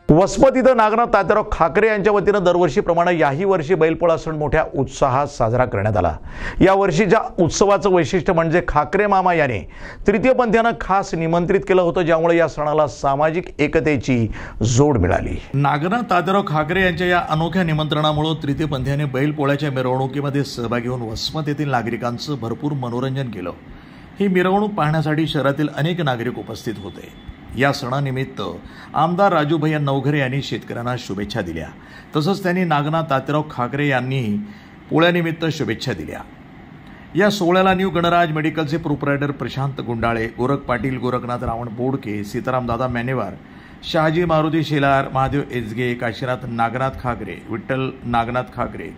वसमत इथं नागनाथ तात्याराव खाकरे यांच्या वतीनं दरवर्षीप्रमाणे याही वर्षी बैलपोळा सण मोठ्या उत्साहात साजरा करण्यात आला। या वर्षीच्या उत्सवाचं वैशिष्ट्य म्हणजे खाकरे मामा याने तृतीय पंथानं खास निमंत्रित केलं होतं, ज्यामुळे या सणाला सामाजिक एकतेची जोड मिळाली। नागनाथ तात्याराव खाकरे यांच्या या अनोख्या निमंत्रणामुळे तृतीय पंथाने बैलपोळ्याच्या मिरवणुकीमध्ये सहभागी होऊन वसमत येथील नागरिकांचं भरपूर मनोरंजन केलं। ही मिरवणूक पाहण्यासाठी शहरातील अनेक नागरिक उपस्थित होते। या सणानिमित्त आमदार राजूभाई नवघरे यांनी शेतकऱ्यांना शुभेच्छा दिल्या, तसंच त्यांनी नागनाथ तात्याराव खाकरे यांनी पोळ्यानिमित्त शुभेच्छा दिल्या। या सोहळ्याला न्यू गणराज मेडिकलचे प्रोप्रायटर प्रशांत गुंडाळे, गोरख पाटील, गोरखनाथ रावण बोडके, सीताराम दादा मॅनेवार, शहाजी मारुती शेलार, महादेव एजगे, काशीनाथ नागनाथ खाकरे, विठ्ठल नागनाथ खाकरे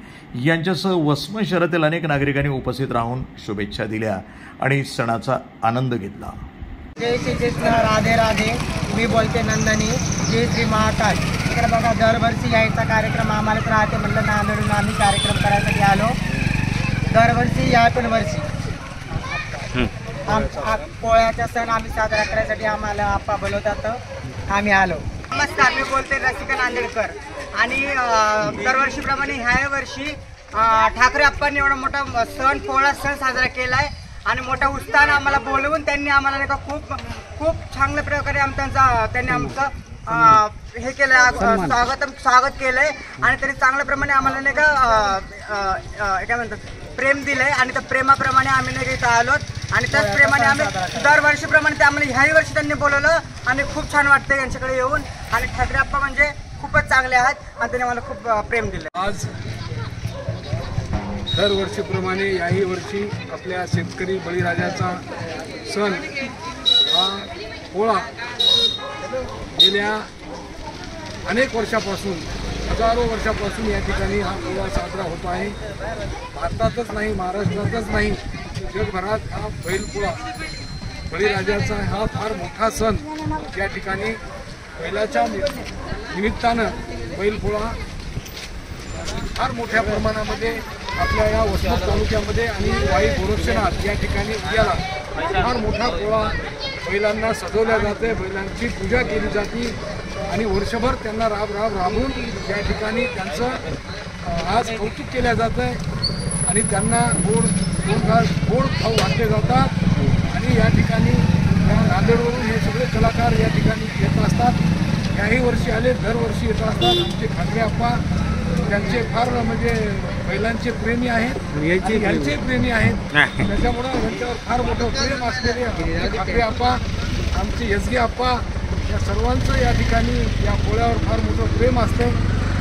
यांच्यासह वसमत शहरातील अनेक नागरिकांनी उपस्थित राहून शुभेच्छा दिल्या आणि सणाचा आनंद घेतला। जय श्री कृष्ण, राधे राधे। मी बोलते नंदनी। जय श्री महाकाल। इकडे बघा, दरवर्षी यायचा कार्यक्रम आम्हालाच राहते, म्हणलं नांदेडून आम्ही कार्यक्रम करायसाठी आलो। दरवर्षी या पण वर्षी पोळ्याचा सण आम्ही साजरा करायसाठी आम्हाला आप्पा बोलवतात, आम्ही आलो। नमस्कार, मी बोलते रसिका नांदेडकर आणि दरवर्षीप्रमाणे ह्या वर्षी ठाकरे आप्पांनी एवढा मोठा पोळा सण साजरा केलाय आणि मोठ्या उत्साहाने आम्हाला बोलवून त्यांनी आम्हाला नाही का खूप चांगल्या प्रकारे त्यांनी आमचं हे केलं, स्वागत केलंय आणि त्यांनी चांगल्या प्रमाणे आम्हाला नाही का काय म्हणतात प्रेम दिलंय आणि त्या प्रेमाप्रमाणे आम्ही नाही का इथं आलोत आणि त्याच प्रेमाने आम्ही दरवर्षीप्रमाणे ते आम्हाला ह्याही वर्षी त्यांनी बोलवलं आणि खूप छान वाटतं यांच्याकडे येऊन। आणि ठाकरे आप्पा म्हणजे खूपच चांगले आहेत आणि त्यांनी मला खूप प्रेम दिलं। आज दरवर्षीप्रमाणे याही वर्षी आपल्या शेतकरी बळीराजाचा सण हा पोळा गेल्या अनेक वर्षापासून, हजारो वर्षापासून या ठिकाणी हा पोळा साजरा होत आहे। भारतातच नाही, महाराष्ट्रातच नाही, जगभरात हा बैलपोळा बळीराजाचा हा फार मोठा सण या ठिकाणी बैलाच्या निमित्तानं बैलपोळा फार मोठ्या प्रमाणामध्ये आपल्या या वसमत तालुक्यामध्ये आणि वाई गोरक्षनाथ या ठिकाणी उद्याला फार मोठा पोळा बैलांना सजवल्या जाते, बैलांची पूजा केली जाते आणि वर्षभर त्यांना राबून या ठिकाणी त्यांचं आज कौतुक केलं जातं आणि त्यांना गोड खाऊ घातले जातात आणि या ठिकाणी नांदेडवरून हे सगळे कलाकार या ठिकाणी येत असतात। याही वर्षी आले, दरवर्षी येत असतात। आमचे खाकरे आप्पा त्यांचे फार म्हणजे बैलांचे प्रेमी आहेत, यांचे प्रेमी आहेत, त्याच्यामुळं यांच्यावर फार मोठं प्रेम असलेले खाकरे आप्पा, आमचे एजगे आप्पा या सर्वांचं या ठिकाणी या पोळ्यावर फार मोठं प्रेम असतं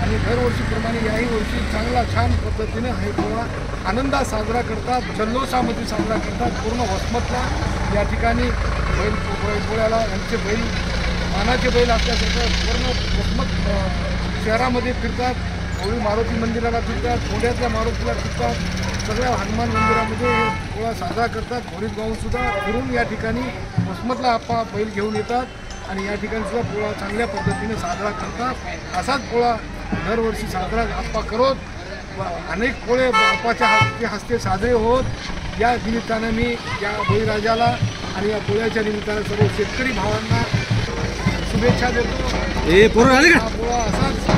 आणि दरवर्षीप्रमाणे याही वर्षी चांगला छान पद्धतीने हे पोळा आनंदात साजरा करतात, जल्लोषामध्ये साजरा करतात। पूर्ण वसमतला या ठिकाणी पोळ्याला यांचे बैल मानाचे बैल असल्यासारखं पूर्ण वसमत शहरामध्ये फिरतात, होळी मारुती मंदिराला फिरतात, थोड्यातल्या मारुतीला फिरतात, सगळ्या हनुमान मंदिरामध्ये पोळा साजरा करतात। घोडीत गावसुद्धा फिरून या ठिकाणी वसमतला आप्पा बैल घेऊन येतात आणि या ठिकाणी सुद्धा पोळा चांगल्या पद्धतीने साजरा करतात। असाच पोळा दरवर्षी साजरा आप्पा करत अनेक पोळे आप्पाच्या हस्ते साजरे होत। या निमित्तानं मी या बळीराजाला आणि या पोळ्याच्या निमित्तानं सर्व शेतकरी भावांना शुभेच्छा देतो। पोळा असाच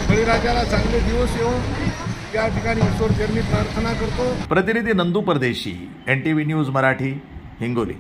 बळीराजाला चांगले दिवस येऊन या ठिकाणी ईश्वर चरणी प्रार्थना करतो। प्रतिनिधी नंदू परदेशी, NTV न्यूज मराठी, हिंगोली।